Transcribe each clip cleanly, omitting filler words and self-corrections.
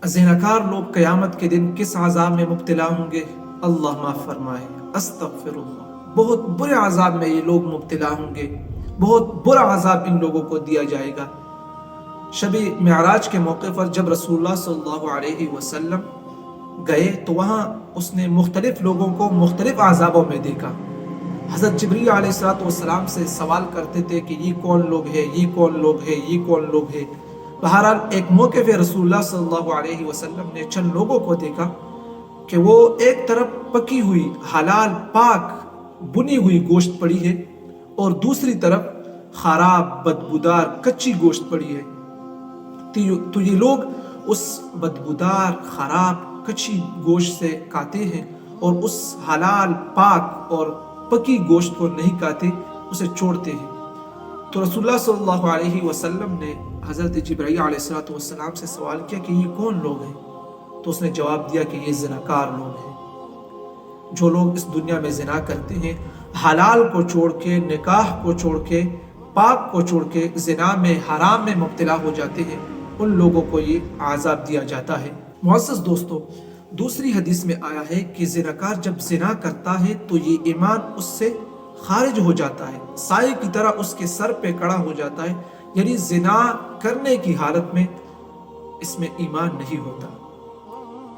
زناکار لوگ قیامت کے دن کس عذاب میں مبتلا ہوں گے؟ اللہ معاف فرمائے، استغفر اللہ، بہت برے عذاب میں یہ لوگ مبتلا ہوں گے، بہت برا عذاب ان لوگوں کو دیا جائے گا۔ شب معراج کے موقع پر جب رسول اللہ صلی اللہ علیہ وسلم گئے تو وہاں اس نے مختلف لوگوں کو مختلف عذابوں میں دیکھا۔ حضرت جبریل علیہ السلام سے سوال کرتے تھے کہ یہ کون لوگ ہے، یہ کون لوگ ہے، یہ کون لوگ ہے۔ بہرحال ایک موقع پہ رسول اللہ صلی اللہ علیہ وسلم نے چند لوگوں کو دیکھا کہ وہ ایک طرف پکی ہوئی حلال پاک بنی ہوئی گوشت پڑی ہے اور دوسری طرف خراب بدبودار کچی گوشت پڑی ہے۔ تو یہ لوگ اس بدبودار خراب کچی گوشت سے کھاتے ہیں اور اس حلال پاک اور پکی گوشت کو نہیں کھاتے، اسے چھوڑتے ہیں۔ تو رسول اللہ صلی اللہ علیہ وسلم نے حضرت جبرائیل علیہ السلام سے سوال کیا کہ یہ کون لوگ ہیں؟ تو اس نے جواب دیا کہ یہ زناکار لوگ ہیں۔ جو لوگ اس دنیا میں زنا کرتے ہیں، حلال کو چھوڑ کے، نکاح کو چھوڑ کے، پاک کو چھوڑ کے زنا میں حرام میں مبتلا ہو جاتے ہیں، ان لوگوں کو یہ عذاب دیا جاتا ہے۔ معزز دوستو، دوسری حدیث میں آیا ہے کہ زناکار جب زنا کرتا ہے تو یہ ایمان اس سے خارج ہو جاتا ہے، سائے کی طرح اس کے سر پہ کڑا ہو جاتا ہے، یعنی زنا کرنے کی حالت میں اس میں ایمان نہیں ہوتا۔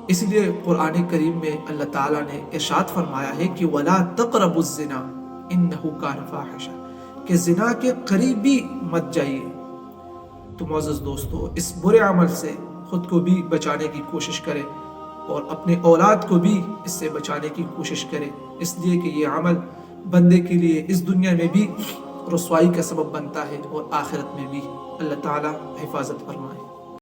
اس لیے قرآن کریم میں اللہ تعالیٰ نے ارشاد فرمایا ہے کہ وَلَا تَقْرَبُوا الزِّنَا إِنَّهُ كَانَ فَاحِشًا، کہ زنا کے قریب بھی مت جائیے۔ تو معزز دوستو، اس برے عمل سے خود کو بھی بچانے کی کوشش کریں اور اپنے اولاد کو بھی اس سے بچانے کی کوشش کریں، اس لیے کہ یہ عمل بندے کے لیے اس دنیا میں بھی رسوائی کا سبب بنتا ہے اور آخرت میں بھی۔ اللہ تعالیٰ حفاظت فرمائے۔